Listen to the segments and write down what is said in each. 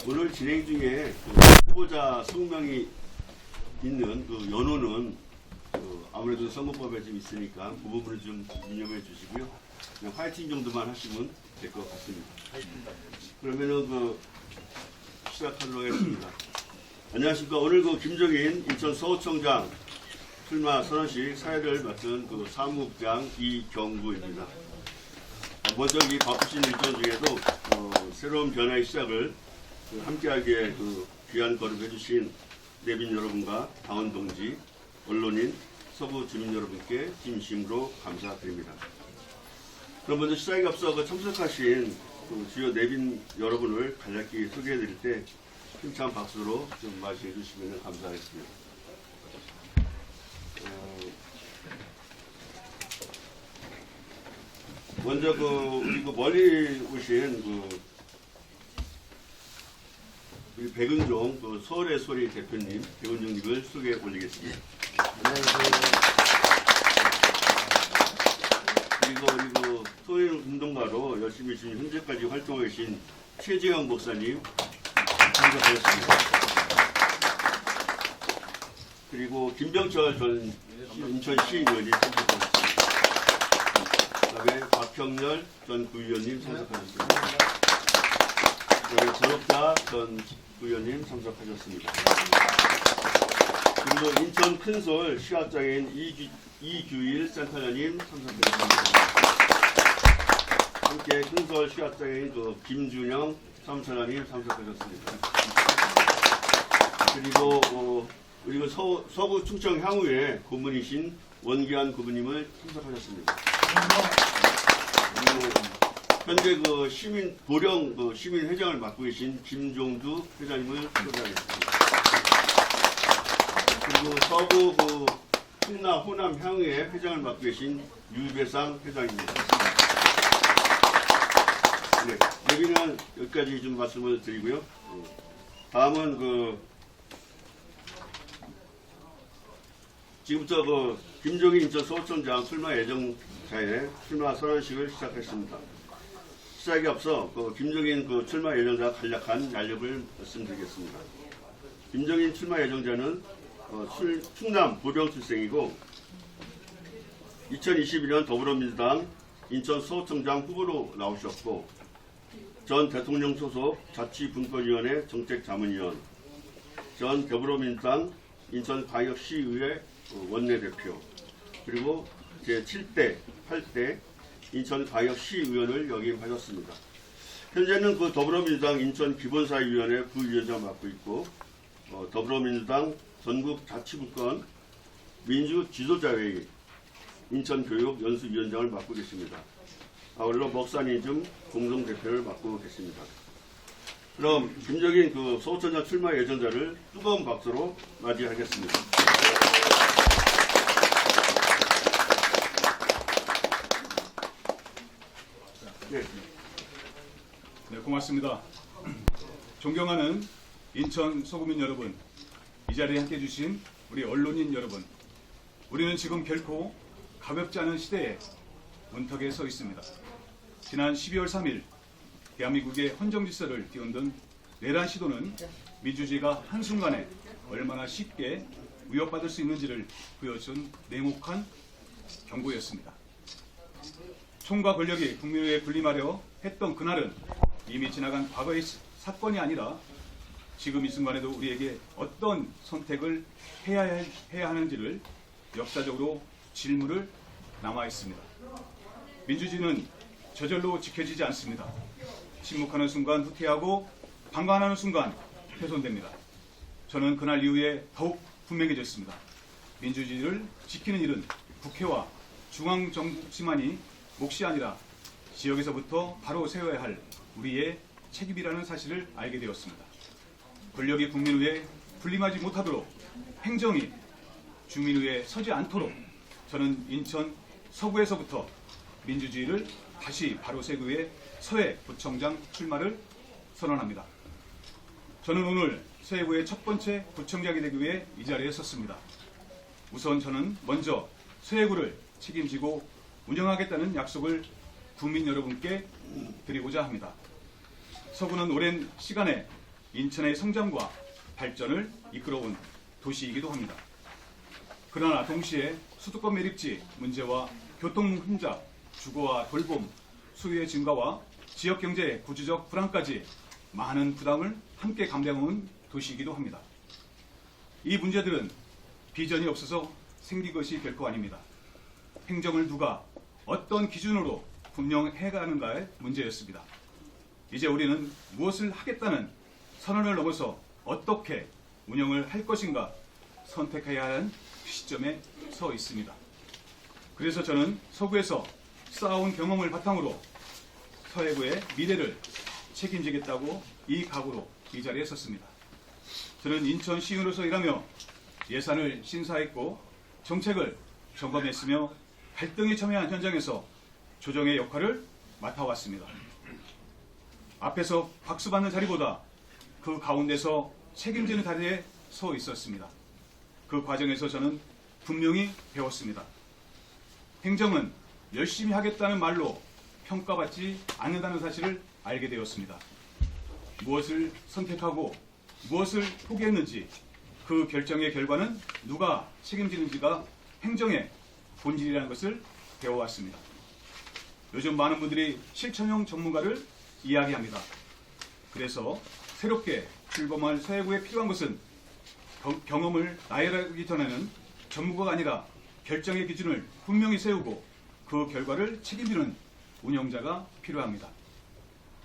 오늘 진행 중에 후보자 20명이 있는 연호는 아무래도 선거법에 좀 있으니까 그 부분을 좀 유념해 주시고요. 그냥 화이팅 정도만 하시면 될 것 같습니다. 그러면은 시작하도록 하겠습니다. 안녕하십니까. 오늘 김종인 인천 서구청장 출마 선언식 사회를 맡은 사무국장 이경구입니다. 먼저 이 바쁘신 일정 중에도 새로운 변화의 시작을 함께하게 귀한 걸음 해주신 내빈 여러분과 당원 동지, 언론인, 서구 주민 여러분께 진심으로 감사드립니다. 그럼 먼저 시작에 앞서 참석하신 주요 내빈 여러분을 간략히 소개해드릴 때 힘찬 박수로 좀 맞이해 주시면 감사하겠습니다. 먼저 우리 멀리 오신 우리 백은종 서울의 소리 대표님, 백은종님을 소개해 올리겠습니다. 안녕하세요. 그리고 소일 운동가로 열심히 지금 현재까지 활동하고 계신 최재형 목사님 참석하셨습니다. 그리고 김병철 전 인천시의원이 참석하셨습니다. 그다음에 박형렬 전 구의원님 참석하셨습니다. 그다음에 전옥자 전 구의원님 참석하셨습니다. 그리고 인천 큰솔 시각장애인 이규일 센터장님 참석하셨습니다. 함께 큰솔 시각장애인 김준영 사무처장님 참석하셨습니다. 그리고 서구 충청 향후의 고문이신 원기환 고문님을 참석하셨습니다. 그리고 현재 보령 시민회장을 맡고 계신 김종두 회장님을 소개하겠습니다. 그리고 서구 충남 호남 향후의 회장을 맡고 계신 유배상 회장입니다. 네, 여기는 여기까지 좀 말씀을 드리고요. 다음은 지금부터 김종인 인천 서구청장 출마 예정자의 출마 선언식을 시작했습니다. 시작에 앞서 김종인 출마 예정자 간략한 날렵을 말씀드리겠습니다. 김종인 출마 예정자는 충남 보령 출생이고 2021년 더불어민주당 인천 서구청장 후보로 나오셨고 전 대통령 소속 자치분권위원회 정책자문위원, 전 더불어민주당 인천광역시의회 원내대표, 그리고 제7대, 8대 인천광역시의원을 역임하셨습니다. 현재는 더불어민주당 인천기본사회위원회 부위원장 맡고 있고 더불어민주당 전국자치분권 민주지도자회의 인천교육연수위원장을 맡고 계십니다. 아울러 먹사니즘 공동대표를 맡고 계십니다. 그럼 김종인 서구청장 출마 예정자를 뜨거운 박수로 맞이하겠습니다. 네, 고맙습니다. 존경하는 인천 소구민 여러분, 이 자리에 함께해 주신 우리 언론인 여러분, 우리는 지금 결코 가볍지 않은 시대에 문턱에 서 있습니다. 지난 12월 3일 대한민국의 헌정질서를 뒤흔든 내란 시도는 민주주의가 한순간에 얼마나 쉽게 위협받을 수 있는지를 보여준 냉혹한 경고였습니다. 총과 권력이 국민에 군림하려 했던 그날은 이미 지나간 과거의 사건이 아니라 지금 이 순간에도 우리에게 어떤 선택을 해야 하는지를 역사적으로 질문을 남아 있습니다. 민주주의는 저절로 지켜지지 않습니다. 침묵하는 순간 후퇴하고 방관하는 순간 훼손됩니다. 저는 그날 이후에 더욱 분명해졌습니다. 민주주의를 지키는 일은 국회와 중앙정부지만이 몫이 아니라 지역에서부터 바로 세워야 할 우리의 책임이라는 사실을 알게 되었습니다. 권력이 국민 위에 군림하지 못하도록, 행정이 주민 위에 서지 않도록 저는 인천 서구에서부터 민주주의를 다시 바로 세우기 위해 서해 구청장 출마를 선언합니다. 저는 오늘 서해구의 첫 번째 구청장이 되기 위해 이 자리에 섰습니다. 우선 저는 먼저 서해구를 책임지고 운영하겠다는 약속을 국민 여러분께 드리고자 합니다. 서구는 오랜 시간에 인천의 성장과 발전을 이끌어온 도시이기도 합니다. 그러나 동시에 수도권 매립지 문제와 교통 혼잡, 주거와 돌봄, 수요의 증가와 지역 경제의 구조적 불안까지 많은 부담을 함께 감당해온 도시이기도 합니다. 이 문제들은 비전이 없어서 생긴 것이 결코 아닙니다. 행정을 누가 어떤 기준으로 분명해가는가의 문제였습니다. 이제 우리는 무엇을 하겠다는 선언을 넘어서 어떻게 운영을 할 것인가 선택해야 하는 시점에 서 있습니다. 그래서 저는 서구에서 쌓아온 경험을 바탕으로 서해구의 미래를 책임지겠다고 이 각오로 이 자리에 섰습니다. 저는 인천시의원으로서 일하며 예산을 심사했고 정책을 점검했으며 갈등이 첨예한 현장에서 조정의 역할을 맡아왔습니다. 앞에서 박수받는 자리보다 그 가운데서 책임지는 자리에 서 있었습니다. 그 과정에서 저는 분명히 배웠습니다. 행정은 열심히 하겠다는 말로 평가받지 않는다는 사실을 알게 되었습니다. 무엇을 선택하고 무엇을 포기했는지 그 결정의 결과는 누가 책임지는지가 행정의 본질이라는 것을 배워왔습니다. 요즘 많은 분들이 실천형 전문가를 이야기합니다. 그래서 새롭게 출범할 서해구에 필요한 것은 경험을 나열하기 전에는 전문가가 아니라 결정의 기준을 분명히 세우고 그 결과를 책임지는 운영자가 필요합니다.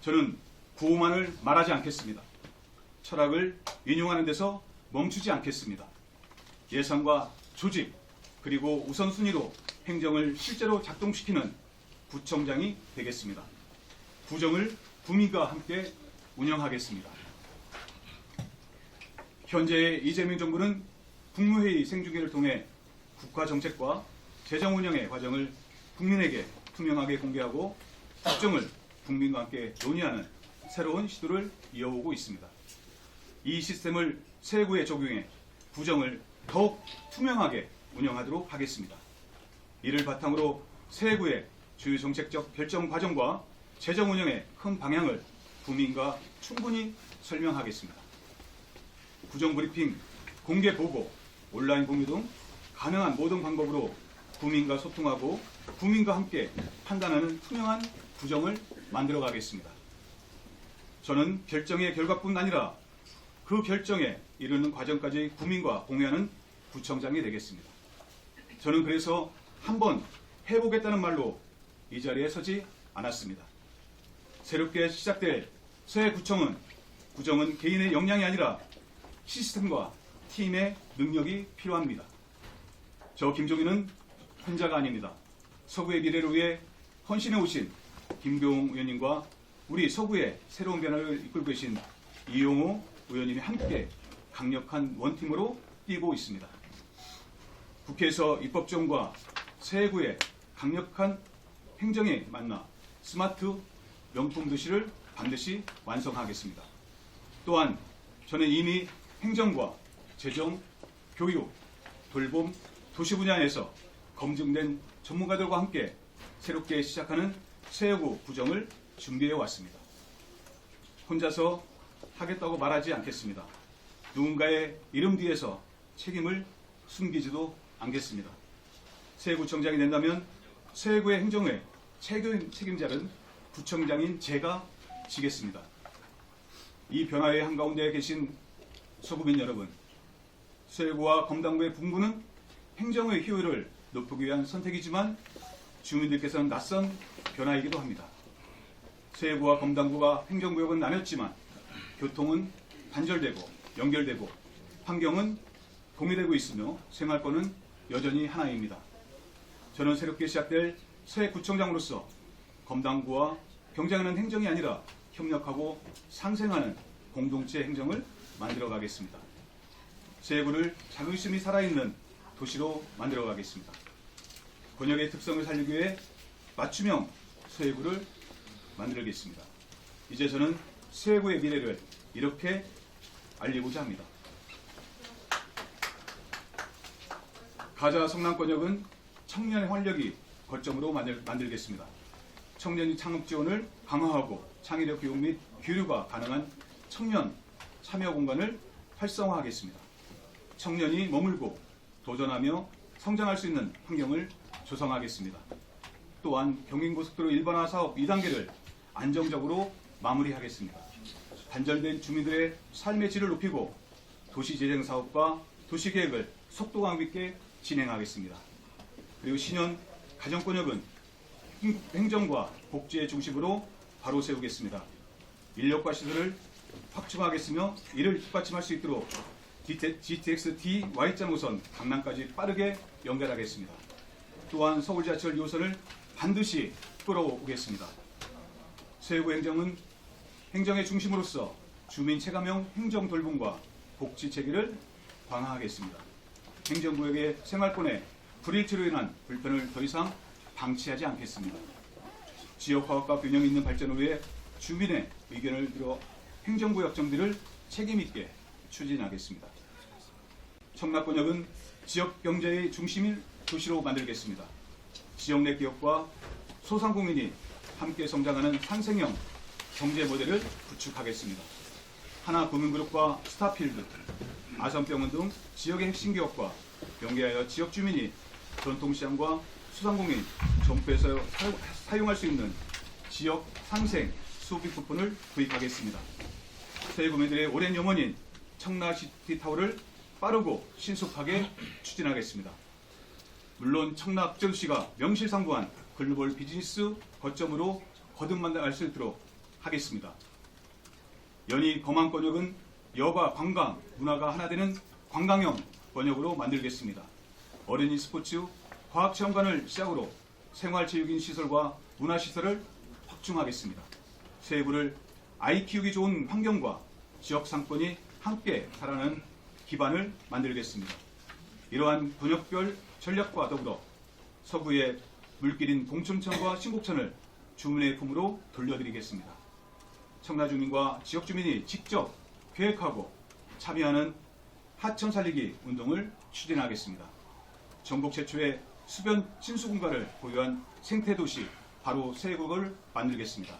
저는 구호만을 말하지 않겠습니다. 철학을 인용하는 데서 멈추지 않겠습니다. 예산과 조직 그리고 우선순위로 행정을 실제로 작동시키는 구청장이 되겠습니다. 구정을 구민과 함께 운영하겠습니다. 현재의 이재명 정부는 국무회의 생중계를 통해 국가 정책과 재정 운영의 과정을 국민에게 투명하게 공개하고 국정을 국민과 함께 논의하는 새로운 시도를 이어오고 있습니다. 이 시스템을 서해구에 적용해 구정을 더욱 투명하게 운영하도록 하겠습니다. 이를 바탕으로 서해구의 주요 정책적 결정 과정과 재정 운영의 큰 방향을 국민과 충분히 설명하겠습니다. 구정 브리핑, 공개 보고, 온라인 공유 등 가능한 모든 방법으로 국민과 소통하고 국민과 함께 판단하는 투명한 구정을 만들어 가겠습니다. 저는 결정의 결과뿐 아니라 그 결정에 이르는 과정까지 국민과 공유하는 구청장이 되겠습니다. 저는 그래서 한번 해보겠다는 말로 이 자리에 서지 않았습니다. 새롭게 시작될 서해구청은 구정은 개인의 역량이 아니라 시스템과 팀의 능력이 필요합니다. 저 김종인은 혼자가 아닙니다. 서구의 미래를 위해 헌신해 오신 김교웅 의원님과 우리 서구의 새로운 변화를 이끌고 계신 이용호 의원님이 함께 강력한 원팀으로 뛰고 있습니다. 국회에서 입법정과 서해구의 강력한 행정에 만나 스마트 명품 도시를 반드시 완성하겠습니다. 또한 저는 이미 행정과 재정, 교육, 돌봄, 도시 분야에서 검증된 전문가들과 함께 새롭게 시작하는 서해구 구정을 준비해 왔습니다. 혼자서 하겠다고 말하지 않겠습니다. 누군가의 이름 뒤에서 책임을 숨기지도 않겠습니다. 서해구청장이 된다면 서해구의 행정의 책임자는 구청장인 제가 지겠습니다. 이 변화의 한가운데 계신 서구민 여러분, 서해구와 검단구의 분구는 행정의 효율을 높이기 위한 선택이지만 주민들께서는 낯선 변화이기도 합니다. 서해구와 검단구가 행정구역은 나눴지만 교통은 단절되고 연결되고 환경은 공유되고 있으며 생활권은 여전히 하나입니다. 저는 새롭게 시작될 서해구청장으로서 검단구와 경쟁하는 행정이 아니라 협력하고 상생하는 공동체 행정을 만들어 가겠습니다. 서해구를 자긍심이 살아있는 도시로 만들어 가겠습니다. 권역의 특성을 살리기 위해 맞춤형 서해구를 만들겠습니다. 이제 저는 서해구의 미래를 이렇게 알리고자 합니다. 가자 성남권역은 청년의 활력이 거점으로 만들겠습니다. 청년 창업 지원을 강화하고 창의력 교육 및 교류가 가능한 청년 참여 공간을 활성화하겠습니다. 청년이 머물고 도전하며 성장할 수 있는 환경을 조성하겠습니다. 또한 경인고속도로 일반화 사업 2단계를 안정적으로 마무리하겠습니다. 단절된 주민들의 삶의 질을 높이고 도시재생 사업과 도시계획을 속도감 있게 진행하겠습니다. 그리고 신현 가정권역은 행정과 복지의 중심으로 바로 세우겠습니다. 인력과 시설을 확충하겠으며 이를 뒷받침할 수 있도록 GTX-D Y자 노선 강남까지 빠르게 연결하겠습니다. 또한 서울 지하철 2호선을 반드시 끌어오겠습니다. 서해구 행정은 행정의 중심으로서 주민 체감형 행정 돌봄과 복지 체계를 강화하겠습니다. 행정구역의 생활권에 불일치로 인한 불편을 더 이상 방치하지 않겠습니다. 지역화합과 균형 있는 발전을 위해 주민의 의견을 들어 행정구역 정비를 책임있게 추진하겠습니다. 청락권역은 지역 경제의 중심인 도시로 만들겠습니다. 지역 내 기업과 소상공인이 함께 성장하는 산생형 경제 모델을 구축하겠습니다. 하나금융그룹과 스타필드, 아산병원 등 지역의 핵심 기업과 연계하여 지역 주민이 전통시장과 소상공인 점포에서 사용할 수 있는 지역 상생 소비 쿠폰을 도입하겠습니다. 서해구민들의 오랜 염원인 청라시티타워를 빠르고 신속하게 추진하겠습니다. 물론 청라국제도시가 명실상부한 글로벌 비즈니스 거점으로 거듭날 수 있도록 하겠습니다. 연희 검암권역은 여가, 관광, 문화가 하나 되는 관광형 권역으로 만들겠습니다. 어린이 스포츠, 과학체험관을 시작으로 생활체육인 시설과 문화시설을 확충하겠습니다. 서해구를 아이 키우기 좋은 환경과 지역 상권이 함께 살아가는 기반을 만들겠습니다. 이러한 권역별 전략과 더불어 서구의 물길인 공천천과 신곡천을 주민의 품으로 돌려드리겠습니다. 청라주민과 지역주민이 직접 계획하고 참여하는 하천 살리기 운동을 추진하겠습니다. 전국 최초의 수변 친수공간을 보유한 생태도시 바로 서해구를 만들겠습니다.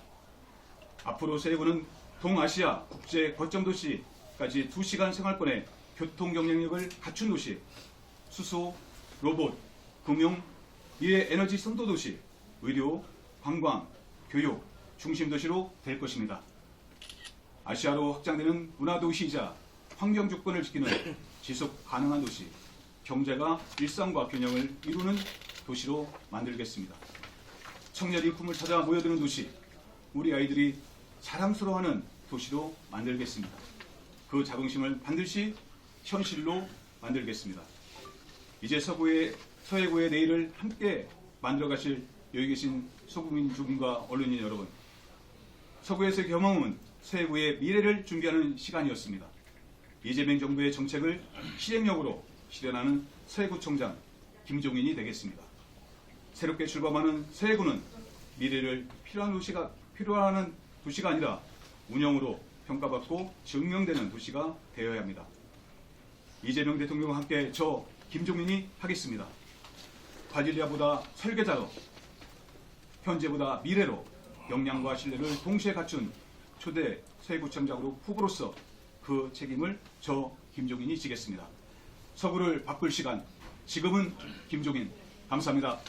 앞으로 서해구는 동아시아 국제 거점 도시까지 2시간 생활권의 교통 경쟁력을 갖춘 도시, 수소, 로봇, 금융, 미래 에너지 선도 도시, 의료, 관광, 교육 중심 도시로 될 것입니다. 아시아로 확장되는 문화 도시이자 환경 조건을 지키는 지속 가능한 도시, 경제가 일상과 균형을 이루는 도시로 만들겠습니다. 청년이 꿈을 찾아 모여드는 도시, 우리 아이들이 자랑스러워하는 도시로 만들겠습니다. 그 자긍심을 반드시 현실로 만들겠습니다. 이제 서해구의 내일을 함께 만들어가실 여기 계신 서구민 주민과 언론인 여러분, 서구에서의 경험은 서해구의 미래를 준비하는 시간이었습니다. 이재명 정부의 정책을 실행력으로 실현하는 서해구청장 김종인이 되겠습니다. 새롭게 출범하는 서해구는 미래를 필요한 도시가 아니라 운영으로 평가받고 증명되는 도시가 되어야 합니다. 이재명 대통령과 함께 저 김종인이 하겠습니다. 관리자보다 설계자로, 현재보다 미래로 역량과 신뢰를 동시에 갖춘 초대 서해구청장으로 후보로서 그 책임을 저 김종인이 지겠습니다. 서구를 바꿀 시간, 지금은 김종인. 감사합니다.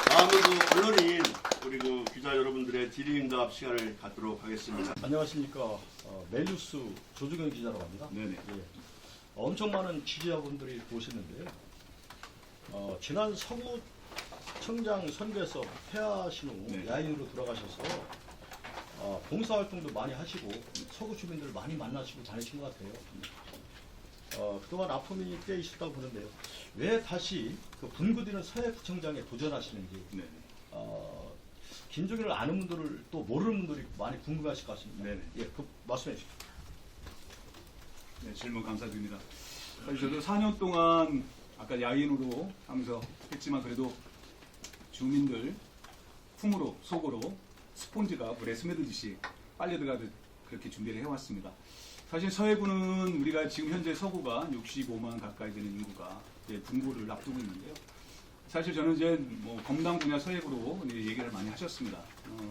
다음은 언론인 우리 기자 여러분들의 질의응답 시간을 갖도록 하겠습니다. 안녕하십니까. 멜뉴스 조중현 기자라고 합니다. 네네. 예. 엄청 많은 취재자분들이 보시는데요. 지난 서구청장 선거에서 패하신 후 네. 야인으로 돌아가셔서 봉사활동도 많이 하시고 서구 주민들을 많이 만나시고 다니신 것 같아요. 그동안 아픔이 꽤 있었다고 보는데요. 왜 다시 그 분구되는 서해구청장에 도전하시는지 네네. 김종인을 아는 분들을 또 모르는 분들이 많이 궁금해하실 것 같습니다. 네네. 예, 그 말씀해 주십시오. 네, 질문 감사드립니다. 사실 저도 4년 동안 아까 야인으로 하면서 했지만 그래도 주민들 품으로 속으로 스폰지가 물에 스며들듯이 빨려 들어가듯 그렇게 준비를 해왔습니다. 사실 서해구는 우리가 지금 현재 서구가 65만 가까이 되는 인구가 이제 분구를 앞두고 있는데요. 사실 저는 이제 검당 분야 서해구로 얘기를 많이 하셨습니다.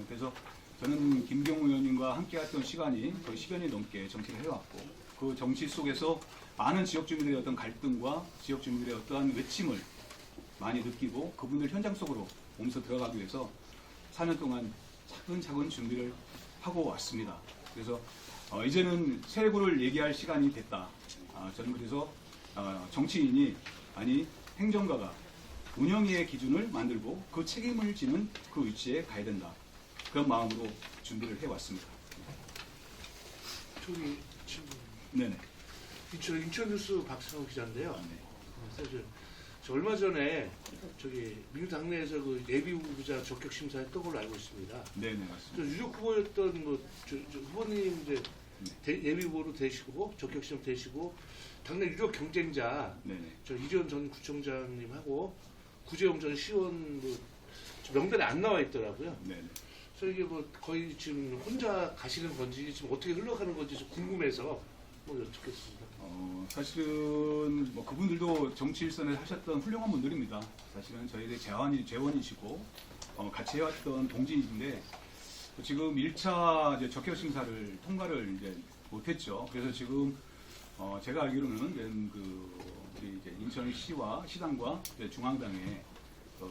그래서 저는 김경호 의원님과 함께했던 시간이 거의 10여년이 넘게 정치를 해왔고 그 정치 속에서 많은 지역 주민들의 어떤 갈등과 지역 주민들의 어떠한 외침을 많이 느끼고 그분들 현장 속으로 몸소 들어가기 위해서 4년 동안 차근차근 준비를 하고 왔습니다. 그래서 이제는 세구를 얘기할 시간이 됐다. 저는 그래서 정치인이 아니 행정가가 운영의 기준을 만들고 그 책임을 지는 그 위치에 가야 된다. 그런 마음으로 준비를 해왔습니다. 저기 지금 네네. 인천뉴스 박상호 기자인데요. 네. 사실 저 얼마 전에 저기 민주당내에서 그 예비 후보자 적격 심사했던 걸로 알고 있습니다. 네네 저 맞습니다. 유력 후보였던 저 후보님 이제 예비 후보로 되시고 적격 심사 되시고 당내 유력 경쟁자 네네. 저 이재원 전 구청장님하고 구재용 전 시원 저 명단에 안 나와 있더라고요. 네네. 그래서 이게 뭐 거의 지금 혼자 가시는 건지 지금 어떻게 흘러가는 건지 좀 궁금해서 뭐 여쭙겠습니다. 사실은 뭐 그분들도 정치 일선에 하셨던 훌륭한 분들입니다. 사실은 저희들 재원이시고 같이 해왔던 동지인데 지금 1차 이제 적격 심사를 통과를 이제 못했죠. 그래서 지금 제가 알기로는 우리 이제 인천시와 시당과 이제 중앙당에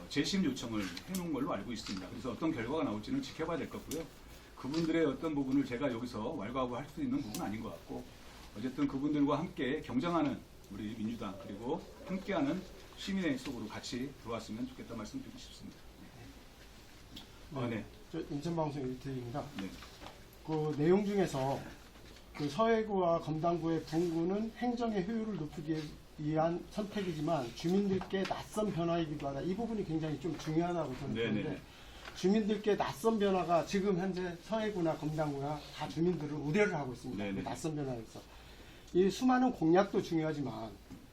재심 요청을 해놓은 걸로 알고 있습니다. 그래서 어떤 결과가 나올지는 지켜봐야 될 거고요. 그분들의 어떤 부분을 제가 여기서 왈가왈부 할 수 있는 부분은 아닌 것 같고 어쨌든 그분들과 함께 경쟁하는 우리 민주당 그리고 함께하는 시민의 속으로 같이 들어왔으면 좋겠다 말씀드리고 싶습니다. 네. 저 인천방송 일태입니다. 네. 그 내용 중에서 그 서해구와 검단구의 분구는 행정의 효율을 높이기 위한 선택이지만 주민들께 낯선 변화이기도 하다. 이 부분이 굉장히 좀 중요하다고 저는 네네네. 보는데 주민들께 낯선 변화가 지금 현재 서해구나 검단구나 다 주민들을 우려를 하고 있습니다. 네네. 그 낯선 변화에서 이 수많은 공약도 중요하지만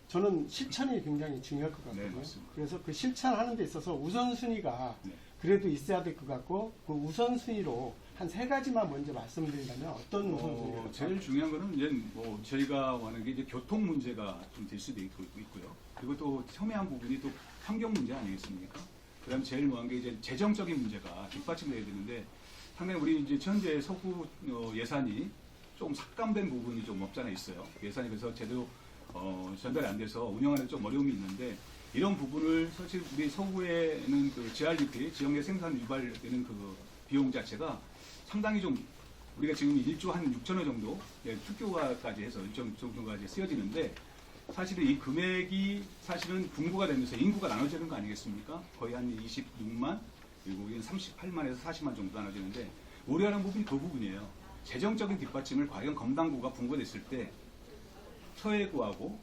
저는 실천이 굉장히 중요할 것 같거든요. 네, 맞습니다. 그래서 그 실천하는 데 있어서 우선순위가 네. 그래도 있어야 될 것 같고 그 우선순위로 한 3가지만 먼저 말씀드린다면 어떤 우선순위가 제일 중요한 거는 이제 뭐 저희가 하는 게 이제 교통 문제가 좀 될 수도 있고요. 그리고 또 첨예한 부분이 또 환경 문제 아니겠습니까? 그다음 제일 뭐한 게 이제 재정적인 문제가 뒷받침돼야 되는데 상당히 우리 이제 현재 서구 예산이 좀 삭감된 부분이 좀 없지 않아 있어요. 예산이 그래서 제대로 전달이 안 돼서 운영하는 데 좀 어려움이 있는데 이런 부분을 사실 우리 서구에는 그 GRDP 지역내 생산 유발되는 그 비용 자체가 상당히 좀 우리가 지금 1조 한 6천억 정도 특교가까지 해서 1.6조 정도까지 쓰여지는데 사실은 이 금액이 사실은 분구가 되면서 인구가 나눠지는 거 아니겠습니까? 거의 한 26만 그리고 38만에서 40만 정도 나눠지는데 우려하는 부분이 그 부분이에요. 재정적인 뒷받침을 과연 검단구가 분구됐을 때 서해구하고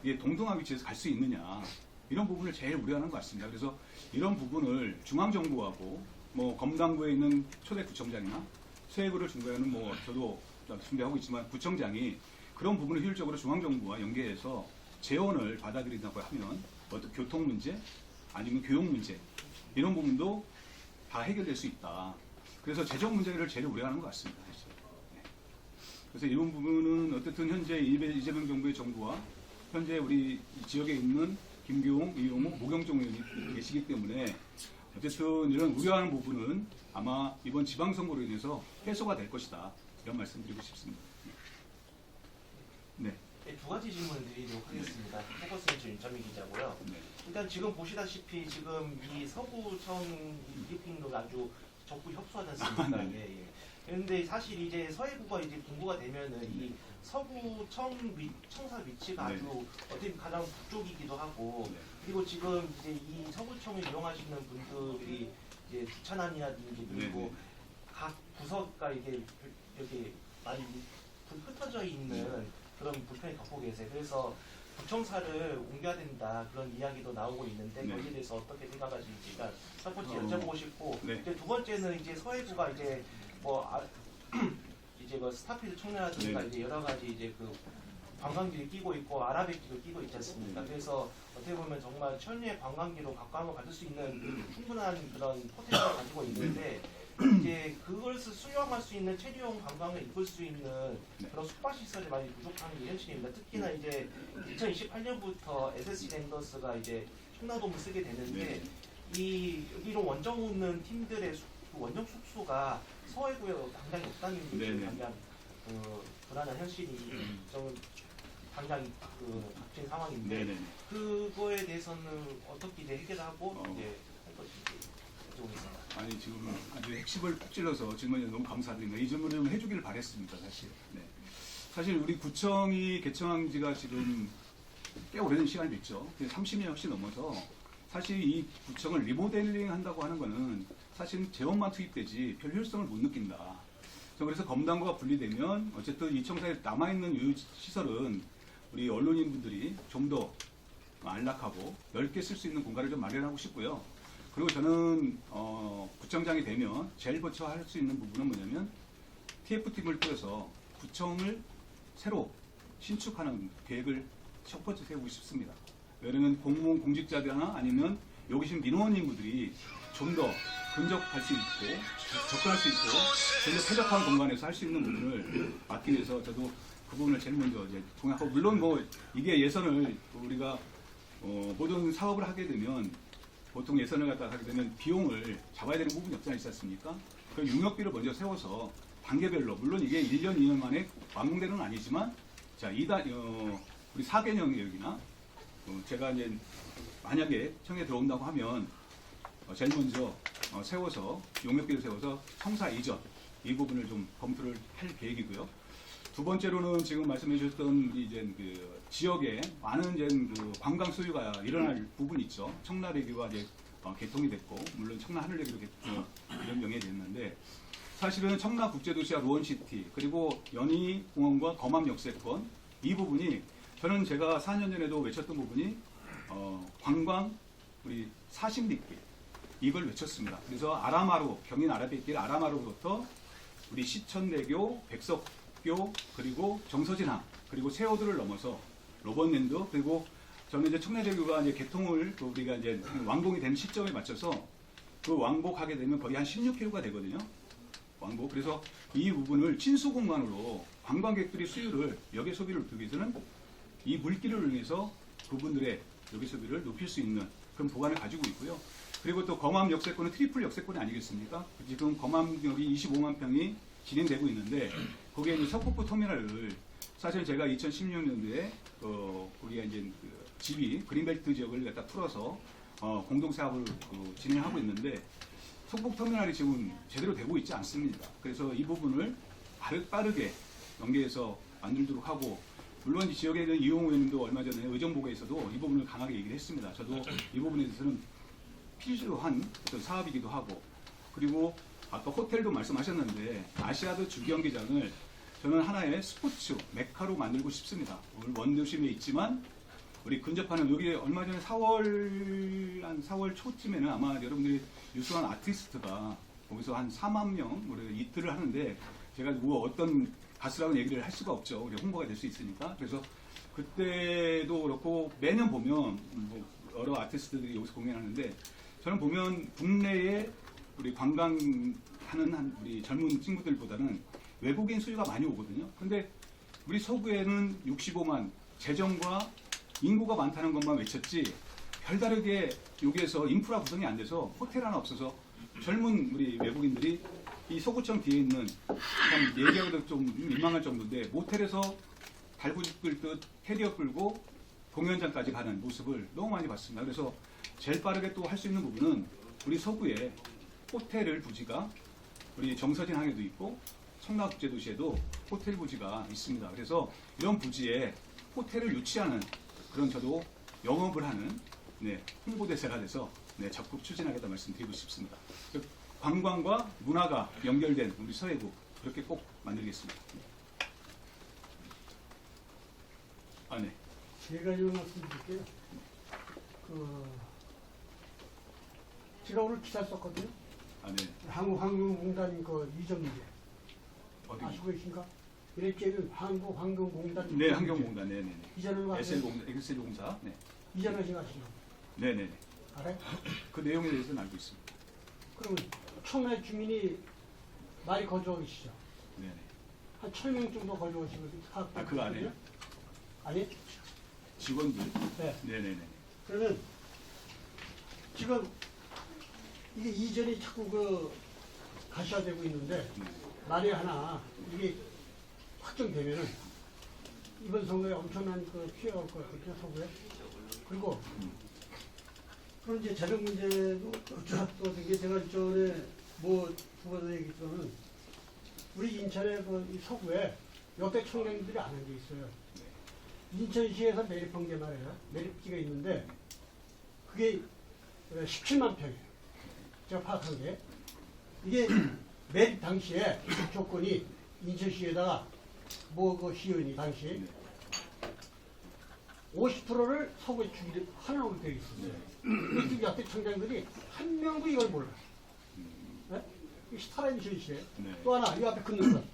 이게 동등한 위치에서 갈 수 있느냐 이런 부분을 제일 우려하는 것 같습니다. 그래서 이런 부분을 중앙정부하고 뭐 검단구에 있는 초대 구청장이나 서해구를 중간에는 뭐 저도 준비하고 있지만 구청장이 그런 부분을 효율적으로 중앙정부와 연계해서 재원을 받아들인다고 하면 어떤 교통 문제 아니면 교육 문제 이런 부분도 다 해결될 수 있다. 그래서 재정 문제를 제일 우려하는 것 같습니다. 네. 그래서 이런 부분은 어쨌든 현재 이재명 정부의 정부와 현재 우리 지역에 있는 김교웅, 이용호, 모경종 의원이 계시기 때문에 어쨌든 이런 우려하는 부분은 아마 이번 지방선거로 인해서 해소가 될 것이다. 이런 말씀드리고 싶습니다. 네. 네, 두 가지 질문 드리도록 하겠습니다. 포커스는 윤철민 기자고요. 네. 일단 지금 보시다시피 지금 이 서구청 브리핑도 아주 적극 협소하지 않습니까? 네. 예, 예. 그런데 사실 이제 서해구가 이제 분구가 되면은 이 청사 위치가 네. 아주 어떻게 보면 가장 북쪽이기도 하고 네. 그리고 지금 이제 이 서구청을 이용하시는 분들이 이제 주차난이라든지 그리고 네. 각 부서가 이게 많이 흩어져 있는 그런 불편을 겪고 계세요. 그래서 구청사를 옮겨야 된다 그런 이야기도 나오고 있는데 네. 거기에 대해서 어떻게 생각하시는지 일단 첫 번째 여쭤보고 싶고 네. 이제 두 번째는 이제 서해구가 이제 이제 뭐 스타필드 청년라든가 네. 이제 여러 가지 이제 그 관광지를 끼고 있고 아라뱃길을 끼고 있지 않습니까? 그래서 어떻게 보면 정말 천리의 관광지로 가까움을 가질 수 있는 충분한 그런 포텐셜을 가지고 있는데 이제 그것을 수용할 수 있는 체류용 관광을 이끌 수 있는 그런 숙박시설이 많이 부족한 게 현실입니다. 특히나 이제 2028년부터 SSC 랜더스가 이제 청라돔을 쓰게 되는데 이 여기로 원정 오는 팀들의 그 원정 숙소가 서해구에 당장이 없다는 게 네네. 지금 당장 불안한 현실이 좀 당장 닥친 상황인데 네네. 그거에 대해서는 어떻게 이제 해결하고 이제 할 것인지 여쭤보겠습니다. 아니 지금 아주 핵심을 푹 찔러서 질문이 너무 감사드립니다. 이 질문을 좀 해주기를 바랬습니다, 사실. 네. 사실 우리 구청이 개청한 지가 지금 꽤 오래된 시간이 됐죠. 30년 훨씬 넘어서 사실 이 구청을 리모델링 한다고 하는 거는 사실 재원만 투입되지 별 효율성을 못 느낀다. 그래서 검단구가 분리되면 어쨌든 이 청사에 남아있는 유휴 시설은 우리 언론인분들이 좀 더 안락하고 넓게 쓸 수 있는 공간을 좀 마련하고 싶고요. 그리고 저는 구청장이 되면 제일 먼저 할 수 있는 부분은 뭐냐면 TF팀을 꾸려서 구청을 새로 신축하는 계획을 첫 번째 세우고 싶습니다. 왜냐하면 공무원 공직자들이나 아니면 여기 계신 민원인분들이 좀 더 근접할 수 있고 접근할 수 있고 좀 더 쾌적한 공간에서 할 수 있는 부분을 막기 위해서 저도 그 부분을 제일 먼저 이제 동의하고, 물론 뭐 이게 예산을 우리가 모든 사업을 하게 되면 보통 예산을 갖다 하게 되면 비용을 잡아야 되는 부분이 없지 않습니까? 그 용역비를 먼저 세워서 단계별로, 물론 이게 1년, 2년 만에 완공되는 건 아니지만, 자, 우리 4개년 계획이나, 제가 이제 만약에 청에 들어온다고 하면, 제일 먼저 세워서, 용역비를 세워서 청사 이전, 이 부분을 좀 검토를 할 계획이고요. 두 번째로는 지금 말씀해 주셨던 이제 그 지역에 많은 이제 그 관광 소유가 일어날 부분이 있죠. 청라대교가 이제 개통이 됐고, 물론 청라 하늘대교로 이런 명예가 됐는데, 사실은 청라 국제도시와 로원시티, 그리고 연희공원과 검암 역세권, 이 부분이 저는 제가 4년 전에도 외쳤던 부분이 관광 우리 사십리길, 이걸 외쳤습니다. 그래서 아라마루, 경인 아라뱃길 아라마루부터 우리 시천대교, 백석교, 그리고 정서진항, 그리고 세호도를 넘어서 로번랜드, 그리고 저는 이제 청라대교가 이제 개통을 우리가 이제 완공이 된 시점에 맞춰서 그 왕복하게 되면 거의 한 16km가 되거든요. 왕복. 그래서 이 부분을 친수 공간으로 관광객들의 수요를, 역의 소비를 높이기 위해서는 이 물길을 이용해서 그분들의 역의 소비를 높일 수 있는 그런 보관을 가지고 있고요. 그리고 또 검암 역세권은 트리플 역세권이 아니겠습니까? 지금 검암역이 25만 평이 진행되고 있는데, 거기에 이제 석폭포 터미널을 사실 제가 2016년도에 우리가 이제 그 집이 그린벨트 지역을 갖다 풀어서 공동 사업을 진행하고 있는데, 석폭 터미널이 지금 제대로 되고 있지 않습니다. 그래서 이 부분을 빠르게 연계해서 만들도록 하고, 물론 이 지역에 있는 이용호 의원님도 얼마 전에 의정부에서도 이 부분을 강하게 얘기를 했습니다. 저도 이 부분에 대해서는 필요한 어떤 사업이기도 하고, 그리고 아까 호텔도 말씀하셨는데 아시아드 주경기장을 저는 하나의 스포츠 메카로 만들고 싶습니다. 오늘 원도심에 있지만 우리 근접하는, 여기 얼마 전에 4월 초쯤에는 아마 여러분들이 유수한 아티스트가 거기서 한 4만 명 우리 이틀을 하는데, 제가 누구 어떤 가수라고 얘기를 할 수가 없죠. 우리 홍보가 될 수 있으니까. 그래서 그때도 그렇고 매년 보면 뭐 여러 아티스트들이 여기서 공연하는데, 저는 보면 국내에 우리 관광하는 우리 젊은 친구들보다는 외국인 수요가 많이 오거든요. 근데 우리 서구에는 65만, 재정과 인구가 많다는 것만 외쳤지 별다르게 여기에서 인프라 구성이 안 돼서 호텔 하나 없어서 젊은 우리 외국인들이 이 서구청 뒤에 있는, 참 얘기하기도 좀 민망할 정도인데, 모텔에서 달구지 끌듯 캐리어 끌고 공연장까지 가는 모습을 너무 많이 봤습니다. 그래서 제일 빠르게 또 할 수 있는 부분은 우리 서구에 호텔을 부지가 우리 정서진항에도 있고 청라국제도시에도 호텔 부지가 있습니다. 그래서 이런 부지에 호텔을 유치하는 그런, 저도 영업을 하는 홍보대사가 돼서 적극 추진하겠다 말씀드리고 싶습니다. 관광과 문화가 연결된 우리 서해구, 그렇게 꼭 만들겠습니다. 네. 제가 이 말씀 드릴게요. 제가 오늘 기사 썼거든요. 네. 한국환경공단 그 이전 문제. 어디? 아시고 계신가? 이랬지는 한국환경공단. 네, 환경공단. 네네네. 이전을 SL공사. 네. 이전을 생각하시는 거. 네네네. 알아요? 그 내용에 대해서는 알고 있습니다. 그러면 청라 주민이 많이 거주하고 계시죠? 네네. 한 1000명 정도 거주하고 계시거든요. 그거 아니에요? 아니? 직원들. 네. 네네네. 그러면 지금 이게 이전이 자꾸 가시화되고 있는데 만에 하나 이게 확정되면은 이번 선거에 엄청난 그 피해가 올 것 같거든요, 서구에. 그리고 그런 이제 재정 문제도 또 되게 제가 전에 뭐 후보자 얘기했지만은 우리 인천의 이 서구에 역대 총장님들이 안 한 게 있어요. 인천시에서 매립한 게 말이에요. 매립지가 있는데 그게 17만 평이에요. 제가 파악한 게. 이게 매립 당시에 조건이 인천시에다가 그 시의원이 당시 50%를 서구에 주기로 하나로 되어 있었어요. 근데 역대 총장들이 한 명도 이걸 몰라요. 네? 이 스타라인 시에 또 하나 이 앞에 건널선.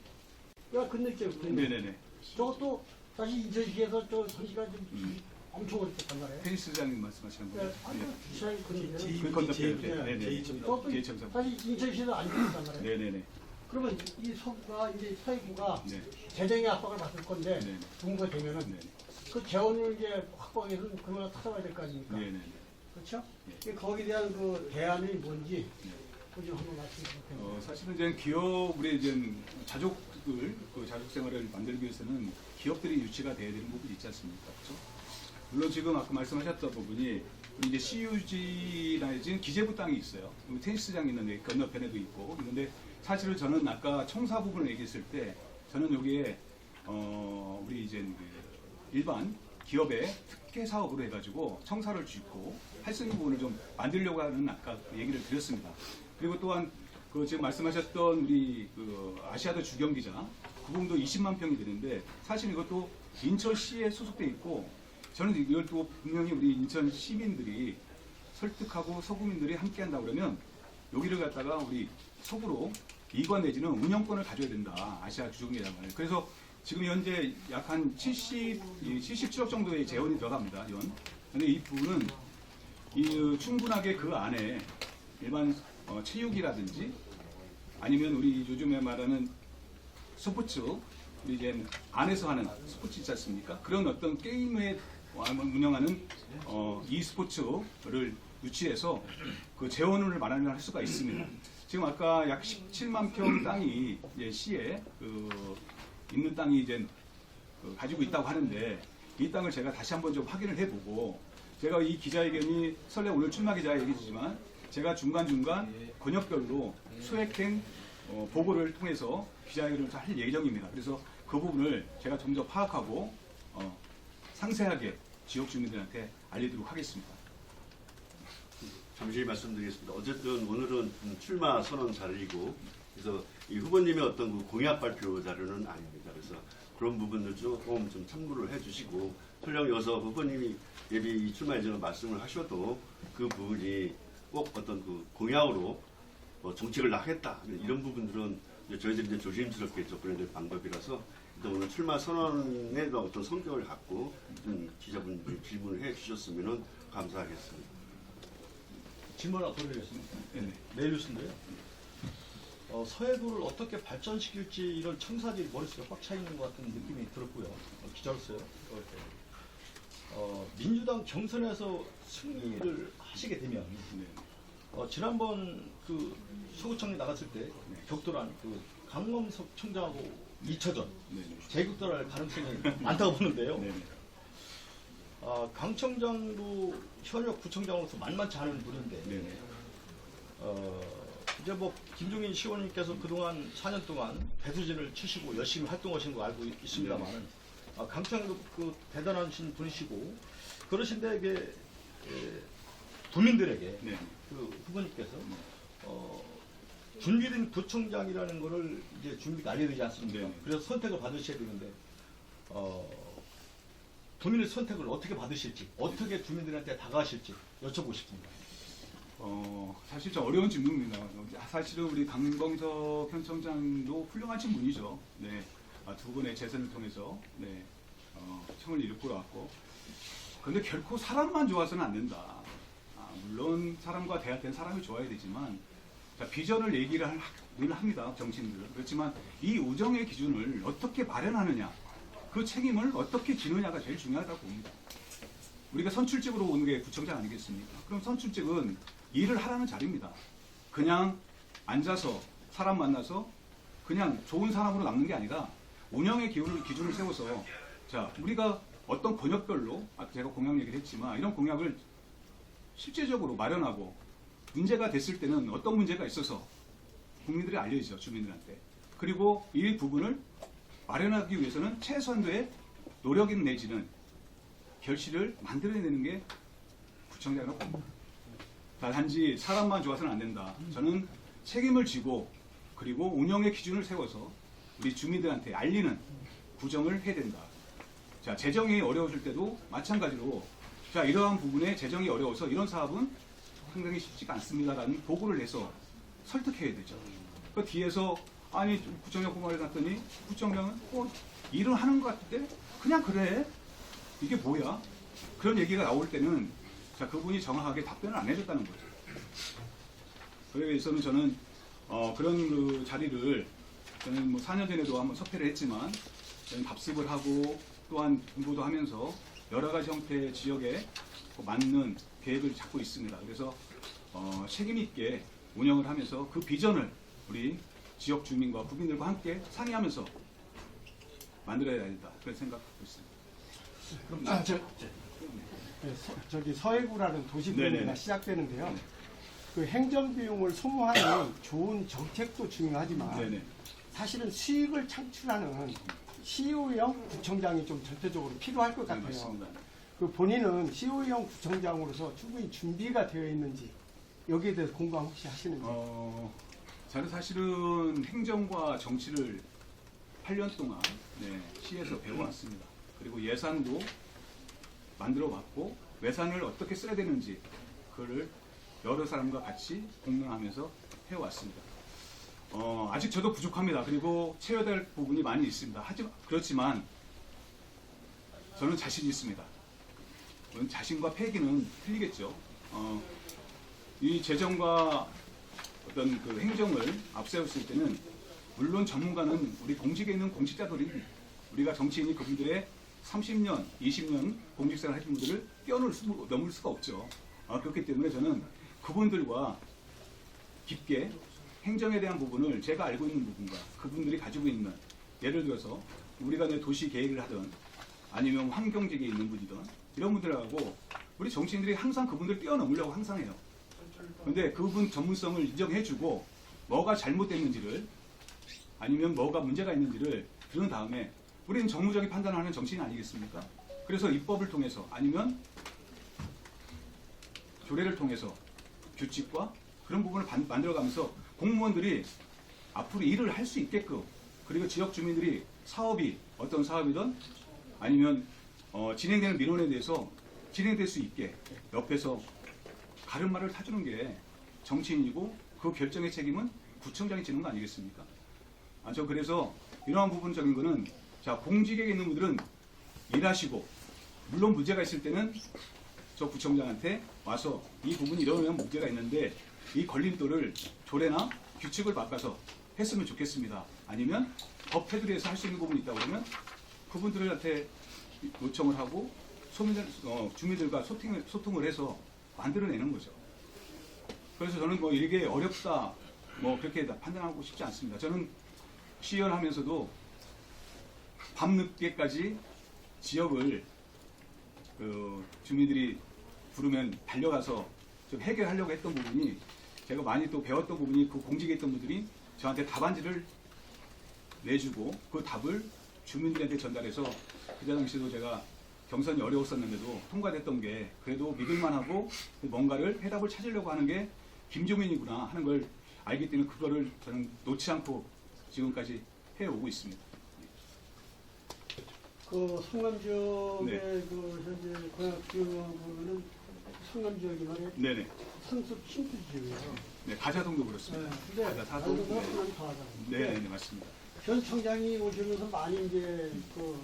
이거 건널죠. 네네네. 저것도 사실 인천시에서 저 선시가 좀 엄청 어렵단 말이에요. 펜시장님 말씀하시는 거. 네, 아주 기사에 건너요. 그 건너편. 네네. 저것도 기회청사. 사실 인천시에서 안 됐단 말이에요. 네네네. 그러면 이 서구가 이제 서해구가 네. 재정의 압박을 받을 건데 네네. 분부가 되면은 네네. 그 재원을 이제 확보하기 위해서는 그걸 찾아봐야 될 거 아닙니까? 네네네. 그렇죠? 거기에 대한 그 대안이 뭔지 네. 그거 좀 한번 말씀해 주세요. 사실은 이제 기업의 이제 자족들 그 자족 생활을 만들기 위해서는 기업들이 유치가 돼야 되는 부분이 있지 않습니까? 그렇죠? 물론 지금 아까 말씀하셨던 부분이 우리 이제 CUG라는 기재부 땅이 있어요. 여기 테니스장 있는데 건너편에도 있고 있는데 사실은 저는 아까 청사 부분을 얘기했을 때 저는 여기에 우리 이제 그 일반 기업의 특혜 사업으로 해가지고 청사를 짓고 할 수 있는 부분을 좀 만들려고 하는 아까 얘기를 드렸습니다. 그리고 또한 그 지금 말씀하셨던 우리 그 아시아드 주경기장 그 부분도 20만 평이 되는데 사실 이것도 인천시에 소속돼 있고 저는 이걸 또 분명히 우리 인천 시민들이 설득하고 서구민들이 함께한다 그러면 여기를 갖다가 우리 서구로 이관 내지는 운영권을 가져야 된다. 아시아 주경기장을. 그래서 지금 현재 약 한 77억 정도의 재원이 들어갑니다. 그런데 이 부분은 충분하게 그 안에 일반 체육이라든지 아니면 우리 요즘에 말하는 스포츠, 우리 이제 안에서 하는 스포츠 있지 않습니까? 그런 어떤 게임에 운영하는 e스포츠를 유치해서 그 재원을 마련할 수가 있습니다. 지금 아까 약 17만 평 땅이 이제 시에 있는 땅이 이제 가지고 있다고 하는데 이 땅을 제가 다시 한번 좀 확인을 해보고 제가 이 기자회견이 설령 오늘 출마 기자회견이지만 제가 중간중간 권역별로 수액행 보고를 통해서 기자회견을 할 예정입니다. 그래서 그 부분을 제가 좀 더 파악하고 상세하게 지역 주민들한테 알리도록 하겠습니다. 잠시 말씀드리겠습니다. 어쨌든 오늘은 출마 선언 자리이고 그래서 이 후보님의 어떤 그 공약 발표 자료는 아닙니다. 그래서 그런 부분들 조금 좀 참고를 해주시고 설령 여서 후보님이 예비 출마 예정을 말씀을 하셔도 그 부분이 꼭 어떤 그 공약으로 정책을 하겠다 이런 부분들은 이제 저희들이 이제 조심스럽게 접근해야 될 방법이라서 일단 오늘 출마 선언의 어떤 성격을 갖고 기자분들 질문을 해주셨으면 감사하겠습니다. 질문 하나 드리겠습니다. 네네. 메일뉴스인데요. 서해구를 어떻게 발전시킬지 이런 청사들이 머릿속에 꽉 차 있는 것 같은 느낌이 들었고요. 기자로서요. 민주당 경선에서 승리를 하시게 되면 지난번 그 서구청에 나갔을 때 격돌한 그 강범석 청장하고 2차전 재격돌할 가능성이 많다고 보는데요. 강 청장도 현역 구청장으로서 만만치 않은 분인데 이제 뭐 김종인 시의원님께서 그동안 4년 동안 배수진을 치시고 열심히 활동하신 거 알고 있습니다만 강 청장도 그 대단하신 분이시고 그러신데 이게 국민들에게 그 후보님께서 준비된 구청장이라는 거를 이제 준비가 안 해야 되지 않습니까? 그래서 선택을 받으셔야 되는데 주민의 선택을 어떻게 받으실지, 어떻게 주민들한테 다가가실지 여쭤보고 싶습니다. 사실 좀 어려운 질문입니다. 사실은 우리 강범석 현 청장도 훌륭한 분이죠. 네, 두 번의 재선을 통해서 청을 이끌고 왔고, 그런데 결코 사람만 좋아서는 안 된다. 물론 사람과 대합된 사람이 좋아야 되지만 비전을 얘기를 늘 합니다. 정치인들은. 그렇지만 이 우정의 기준을 어떻게 마련하느냐, 그 책임을 어떻게 지느냐가 제일 중요하다고 봅니다. 우리가 선출직으로 오는 게 구청장 아니겠습니까? 그럼 선출직은 일을 하라는 자리입니다. 그냥 앉아서 사람 만나서 그냥 좋은 사람으로 남는 게 아니라 운영의 기준을 세워서 자 우리가 어떤 권역별로 제가 공약 얘기를 했지만 이런 공약을 실제적으로 마련하고 문제가 됐을 때는 어떤 문제가 있어서 국민들이 알려지죠. 주민들한테. 그리고 이 부분을 마련하기 위해서는 최소한도의 노력인 내지는 결실을 만들어내는 게 구청장이라고 봅니다. 단지 사람만 좋아서는 안 된다. 저는 책임을 지고 그리고 운영의 기준을 세워서 우리 주민들한테 알리는 구정을 해야 된다. 자, 재정이 어려워질 때도 마찬가지로 자, 이러한 부분에 재정이 어려워서 이런 사업은 상당히 쉽지가 않습니다라는 보고를 내서 설득해야 되죠. 그 뒤에서 아니 구청장 고말해 놨더니 구청장은 일을 하는 것 같은데 그냥 그래 이게 뭐야? 그런 얘기가 나올 때는 자 그분이 정확하게 답변을 안 해줬다는 거죠. 그래서 저는 그런 그 자리를 저는 뭐 4년 전에도 한번 석패를 했지만 저는 답습을 하고 또한 공부도 하면서 여러 가지 형태의 지역에 맞는 계획을 잡고 있습니다. 그래서 책임 있게 운영을 하면서 그 비전을 우리 지역 주민과 국민들과 함께 상의하면서 만들어야 된다. 그런 생각하고 있습니다. 저기 서해구라는 도시 네네. 구역이 시작되는데요. 네. 그 행정 비용을 소모하는 좋은 정책도 중요하지만 네네. 사실은 수익을 창출하는 CEO형 구청장이 좀 전체적으로 필요할 것 네, 같아요. 맞습니다. 그 본인은 CEO형 구청장으로서 충분히 준비가 되어 있는지 여기에 대해서 공감 혹시 하시는지. 저는 사실은 행정과 정치를 8년 동안 시에서 배워왔습니다. 그리고 예산도 만들어봤고 예산을 어떻게 써야 되는지 그걸 여러 사람과 같이 공론하면서 해왔습니다. 아직 저도 부족합니다. 그리고 채워야 될 부분이 많이 있습니다. 그렇지만 저는 자신이 있습니다. 물론 자신과 패기는 틀리겠죠. 이 재정과 어떤 그 행정을 앞세웠을 때는 물론 전문가는 우리 공직에 있는 공직자들이 우리가 정치인이 그분들의 30년, 20년 공직생활 하신 분들을 넘을 수가 없죠. 그렇기 때문에 저는 그분들과 깊게 행정에 대한 부분을 제가 알고 있는 부분과 그분들이 가지고 있는 예를 들어서 우리가 도시 계획을 하든 아니면 환경직에 있는 분이든 이런 분들하고 우리 정치인들이 항상 그분들 뛰어넘으려고 항상 해요. 그런데 그분 전문성을 인정해주고 뭐가 잘못됐는지를 아니면 뭐가 문제가 있는지를 들은 다음에 우리는 정무적인 판단을 하는 정치인 아니겠습니까? 그래서 입법을 통해서 아니면 조례를 통해서 규칙과 그런 부분을 만들어가면서 공무원들이 앞으로 일을 할 수 있게끔 그리고 지역 주민들이 사업이 어떤 사업이든 아니면 진행되는 민원에 대해서 진행될 수 있게 옆에서 가름말을 타주는 게 정치인이고 그 결정의 책임은 구청장이 지는 거 아니겠습니까? 저 그래서 이러한 부분적인 거는 자 공직에 있는 분들은 일하시고 물론 문제가 있을 때는 저 구청장한테 와서 이 부분이 이러면 문제가 있는데 이 걸림돌을 조례나 규칙을 바꿔서 했으면 좋겠습니다. 아니면 법 테두리에서 할 수 있는 부분이 있다고 그러면 그분들한테 요청을 하고 주민들과 소통을 해서 만들어내는 거죠. 그래서 저는 뭐 이게 어렵다 뭐 그렇게 판단하고 싶지 않습니다. 저는 시의원 하면서도 밤늦게까지 지역을 주민들이 부르면 달려가서 좀 해결하려고 했던 부분이 제가 많이 또 배웠던 부분이 그 공직에 있던 분들이 저한테 답안지를 내주고 그 답을 주민들한테 전달해서 그 당시에도 제가 경선이 어려웠었는데도 통과됐던 게 그래도 믿을만하고 뭔가를 해답을 찾으려고 하는 게 김종인이구나 하는 걸 알기 때문에 그거를 저는 놓지 않고 지금까지 해오고 있습니다. 그 성남 지역의 네. 그 현재 공약 지역은 성남 지역이 말이에요. 네네. 상습 신필 지역이에요. 네, 가자동도 그렇습니다. 근데 가자 사동. 가자동도 네. 성남이 더 하잖아요. 네, 맞습니다. 현 청장이 오시면서 많이 이제 그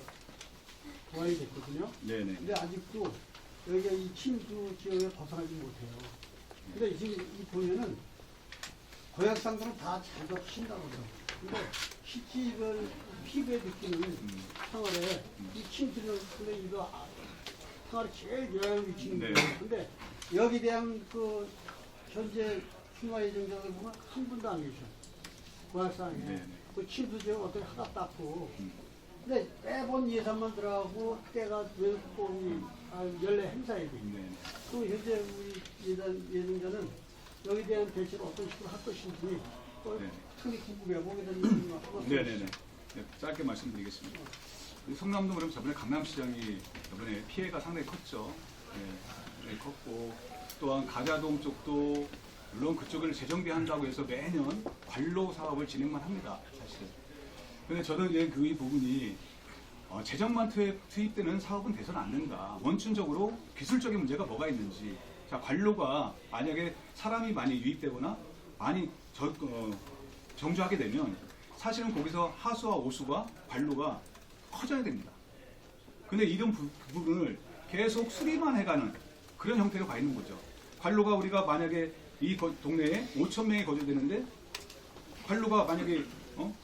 도와야 됐거든요. 네네. 근데 아직도 여기가 이 침수 지역에 벗어나지 못해요. 근데 지금 이 보면은 고약상들은 다 잘 덮친다고 그래요. 근데 시집을 피부에 느끼는 상월에 이 침수를 근데 이거 상월이 제일 요양을 미치는 네. 거예요. 근데 여기에 대한 그 현재 승화 예정자들 보면 한 분도 안 계셔. 관악산에 네. 그 침수지역 어떻게 하다 땄고 근데 매번 예산만 들어가고 때가 왜꼭 연례 행사에 돼. 네. 또 현재 우리 예정자는 여기에 대한 대처를 어떤 식으로 할 것인지 또 네. 특히 궁금해요. 거기에 대한 얘기를 하고 네네네. 네, 짧게 말씀드리겠습니다. 우리 성남동 그럼 저번에 강남시장이 이번에 피해가 상당히 컸죠. 네, 컸고 또한 가자동 쪽도 물론 그쪽을 재정비한다고 해서 매년 관로 사업을 진행만 합니다. 사실. 근데 저는 이제 그 부분이 재정만 투입되는 사업은 돼서는 안 된다. 원천적으로 기술적인 문제가 뭐가 있는지. 자, 관로가 만약에 사람이 많이 유입되거나 많이 정주하게 되면 사실은 거기서 하수와 오수가 관로가 커져야 됩니다. 근데 이런 부분을 계속 수리만 해가는 그런 형태로 가 있는 거죠. 관로가 우리가 만약에 이 동네에 5,000명이 거주되는데 관로가 만약에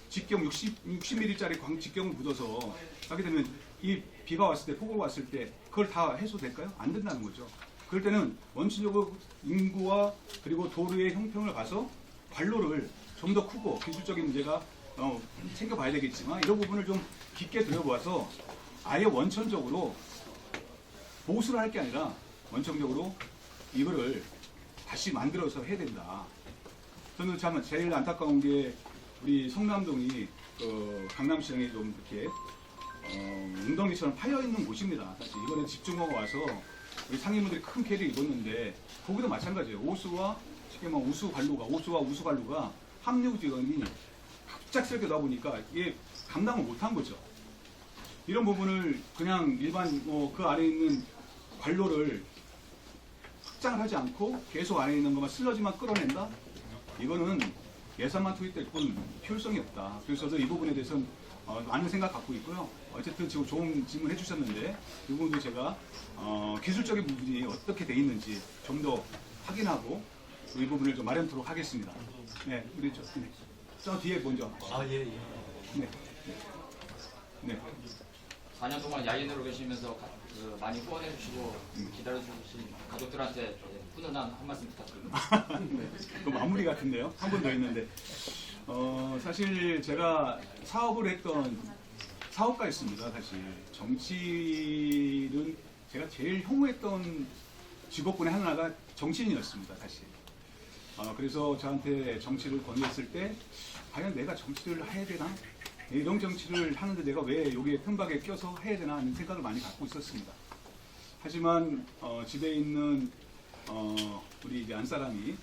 직경 60mm짜리 직경을 묻어서 하게 되면 이 비가 왔을 때 폭우가 왔을 때 그걸 다 해소될까요? 안 된다는 거죠. 그럴 때는 원칙적으로 인구와 그리고 도로의 형평을 봐서 관로를 좀 더 크고 기술적인 문제가 챙겨봐야 되겠지만 이런 부분을 좀 깊게 들여보아서 아예 원천적으로 보수를 할 게 아니라 원천적으로 이거를 다시 만들어서 해야 된다. 저는 참 제일 안타까운 게 우리 성남동이 강남시장에 좀 이렇게 웅덩이처럼 파여 있는 곳입니다. 사실 이번에 집중호가 와서 우리 상인분들이 큰 피해를 입었는데 거기도 마찬가지예요. 오수와 쉽게 말하면 오수와 우수관로가 합류 지역이 갑작스럽게 나다 보니까 이게 감당을 못한 거죠. 이런 부분을 그냥 일반 그 안에 있는 관로를 확장을 하지 않고 계속 안에 있는 것만 슬러지만 끌어낸다? 이거는 예산만 투입될 뿐 효율성이 없다. 그래서 저도 이 부분에 대해서는 많은 생각 갖고 있고요. 어쨌든 지금 좋은 질문 해주셨는데 이 부분도 제가 기술적인 부분이 어떻게 돼 있는지 좀 더 확인하고 이 부분을 좀 마련토록 하겠습니다. 네, 우리 저 뒤에 먼저. 예. 네. 네. 4년 동안 야인으로 계시면서 많이 후원해 주시고 기다려 주신 가족들한테 훈훈한 한 말씀 부탁드립니다. 네. 그 마무리 같은데요. 한 번 더 있는데 사실 제가 사업을 했던 사업가였습니다. 사실 정치는 제가 제일 혐오했던 직업군의 하나가 정치인이었습니다. 사실 그래서 저한테 정치를 권유했을 때 과연 내가 정치를 해야 되나? 이런 정치를 하는데 내가 왜 여기에 편박에 껴서 해야 되나 하는 생각을 많이 갖고 있었습니다. 하지만 집에 있는 우리 이제 안사람이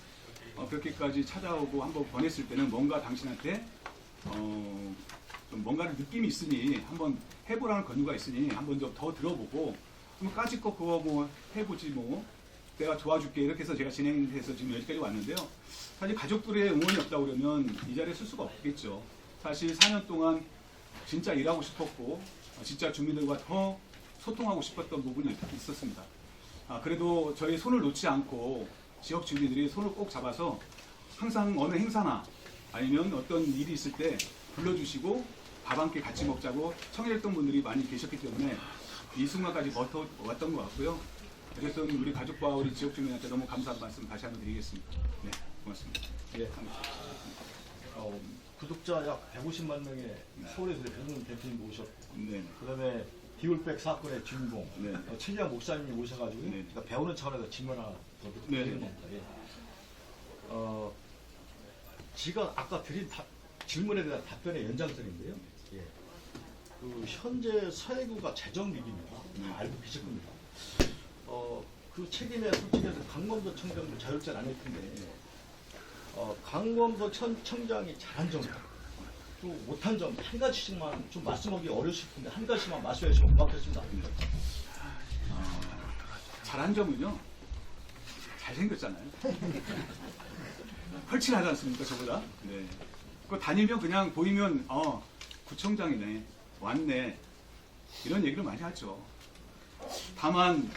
그렇게까지 찾아오고 한번 권했을 때는 뭔가 당신한테 좀 뭔가를 느낌이 있으니 한번 해보라는 권유가 있으니 한번 좀 더 들어보고 한번 까짓거 그거 뭐 해보지 뭐 내가 도와줄게 이렇게 해서 제가 진행해서 지금 여기까지 왔는데요. 사실 가족들의 응원이 없다고 그러면 이 자리에 쓸 수가 없겠죠. 사실 4년 동안 진짜 일하고 싶었고 진짜 주민들과 더 소통하고 싶었던 부분이 있었습니다. 그래도 저희 손을 놓지 않고 지역 주민들이 손을 꼭 잡아서 항상 어느 행사나 아니면 어떤 일이 있을 때 불러주시고 밥 한 끼 같이 먹자고 청해했던 분들이 많이 계셨기 때문에 이 순간까지 버텨왔던 것 같고요. 어쨌든 우리 가족과 우리 지역 주민한테 너무 감사한 말씀 다시 한번 드리겠습니다. 네, 고맙습니다. 예. 구독자 약 150만 명의 서울에서 변호사 대표님 모셨고 네. 그다음에 비올백 사건의 주인공 네. 최지아 목사님이 오셔가지고 네. 그러니까 배우는 차원에서 질문 하나 더 네. 드리는 겁니다. 예. 지가 아까 드린 질문에 대한 답변의 연장선인데요. 예. 그 현재 서해구가 재정 위기입니다. 다 알고 계실 겁니다. 그 책임에 솔직해서 강범도 청장도 자율자는 아닐 텐데 강범도 청장이 잘한 점, 또 못한 점 한 가지씩만 좀 말씀하기 어려우실 텐데 한 가지만 말씀해 주시면 고맙겠습니다. 잘한 점은요. 잘생겼잖아요. 헐칠하지 않습니까, 저보다? 네. 그 다니면 그냥 보이면 구청장이네, 왔네 이런 얘기를 많이 하죠. 다만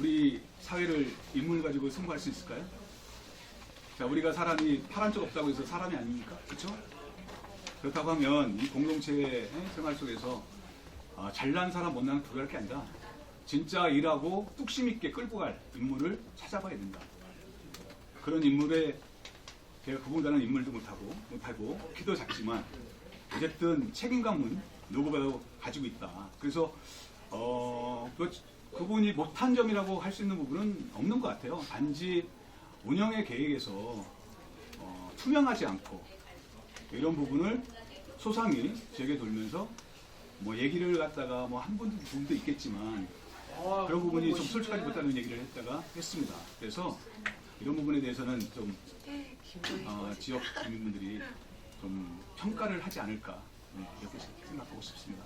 우리 사회를 인물 가지고 승부할 수 있을까요? 자, 우리가 사람이 파란 쪽 없다고 해서 사람이 아닙니까? 그렇죠? 그렇다고 하면 이 공동체 생활 속에서 잘난 사람 못난 구별할 게 아니라 진짜 일하고 뚝심 있게 끌고 갈 인물을 찾아봐야 된다. 그런 인물의 제가 그보다는 인물도 못하고 키도 작지만 어쨌든 책임감은 누구보다도 가지고 있다. 그래서 그분이 못한 점이라고 할 수 있는 부분은 없는 것 같아요. 단지 운영의 계획에서 투명하지 않고 이런 부분을 소상히 지역에 돌면서 뭐 얘기를 갖다가 뭐 한 분도 두 분도 있겠지만 그런 부분이 좀 솔직하지 못하는 얘기를 했습니다. 그래서 이런 부분에 대해서는 좀 지역 주민분들이 좀 평가를 하지 않을까 이렇게 생각하고 싶습니다.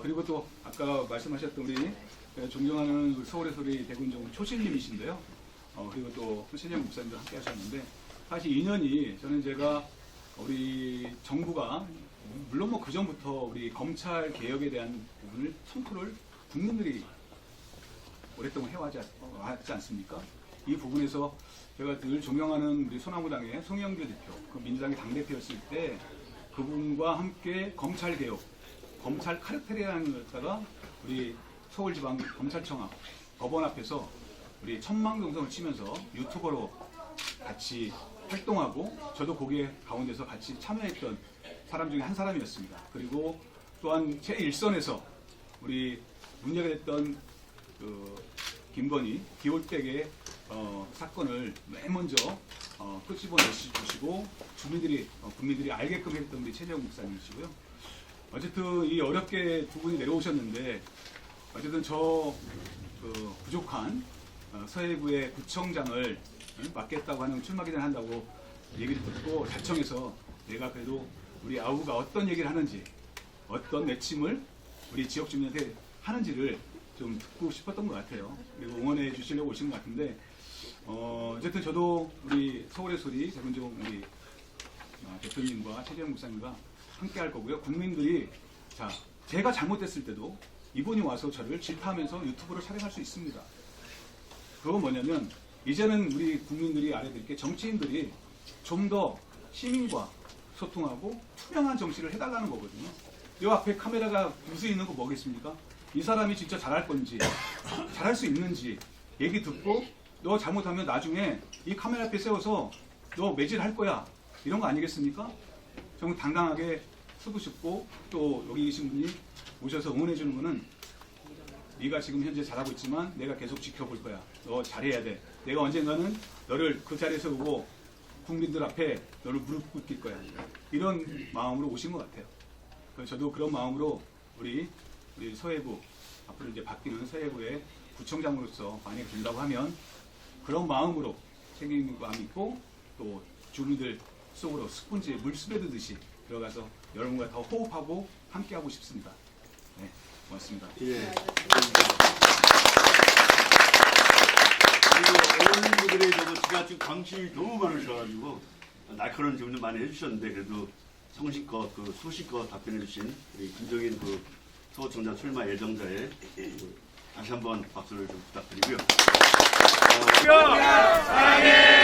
그리고 또 아까 말씀하셨던 우리 존경하는 서울의 소리 대군정 초실님이신데요. 그리고 또 신영 목사님도 함께 하셨는데 사실 인연이 저는 제가 우리 정부가 물론 뭐 그 전부터 우리 검찰 개혁에 대한 부분을 선포를 국민들이 오랫동안 해왔지 않습니까? 이 부분에서 제가 늘 존경하는 우리 소나무당의 송영길 대표, 그 민주당의 당대표였을 때 그분과 함께 검찰 개혁, 검찰 카르텔이라는 것다가 우리 서울지방검찰청 앞 법원 앞에서 우리 천망동성을 치면서 유튜버로 같이 활동하고 저도 거기에 가운데서 같이 참여했던 사람 중에 한 사람이었습니다. 그리고 또한 제 일선에서 우리 문제가 됐던 그 김건희 기올백의 사건을 맨 먼저 끄집어내주시고 국민들이 알게끔 했던 우리 최재형 목사님이시고요. 어쨌든 이 어렵게 두 분이 내려오셨는데 어쨌든 그 부족한 서해구의 구청장을 맡겠다고 하는 출마 기대를 한다고 얘기를 듣고 자청해서 내가 그래도 우리 아우가 어떤 얘기를 하는지 어떤 내침을 우리 지역 주민한테 하는지를 좀 듣고 싶었던 것 같아요. 그리고 응원해 주시려고 오신 것 같은데 어쨌든 저도 우리 서울의 소리 대군정 우리 대표님과 최재형 목사님과 함께 할 거고요. 국민들이 제가 잘못됐을 때도 이분이 와서 저를 질타하면서 유튜브를 촬영할 수 있습니다. 그건 뭐냐면 이제는 우리 국민들이 알아야 게 정치인들이 좀 더 시민과 소통하고 투명한 정치를 해달라는 거거든요. 이 앞에 카메라가 무수히 있는 거 뭐겠습니까? 이 사람이 진짜 잘할 건지 잘할 수 있는지 얘기 듣고 너 잘못하면 나중에 이 카메라 앞에 세워서 너 매질할 거야 이런 거 아니겠습니까? 정말 당당하게 쓰고 싶고 또 여기 계신 분이 오셔서 응원해 주는 거는 네가 지금 현재 잘하고 있지만 내가 계속 지켜볼 거야. 너 잘해야 돼. 내가 언젠가는 너를 그 자리에 세우고 국민들 앞에 너를 무릎 꿇길 거야. 이런 마음으로 오신 것 같아요. 그래서 저도 그런 마음으로 우리 서해구 앞으로 이제 바뀌는 서해구의 구청장으로서 만약에 된다고 하면 그런 마음으로 책임감이 있고 또 주민들 속으로 스펀지에 물 스며들듯이 들어가서 여러분과 더 호흡하고 함께하고 싶습니다. 네, 고맙습니다. 예. 그리고 어른분들의 제가 지금 관심이 너무 많으셔가지고 날카로운 질문을 많이 해주셨는데 그래도 성실껏 소신껏 답변해주신 우리 김정인 서구청장 출마 예정자의 다시 한번 박수를 좀 부탁드리고요. 사랑해!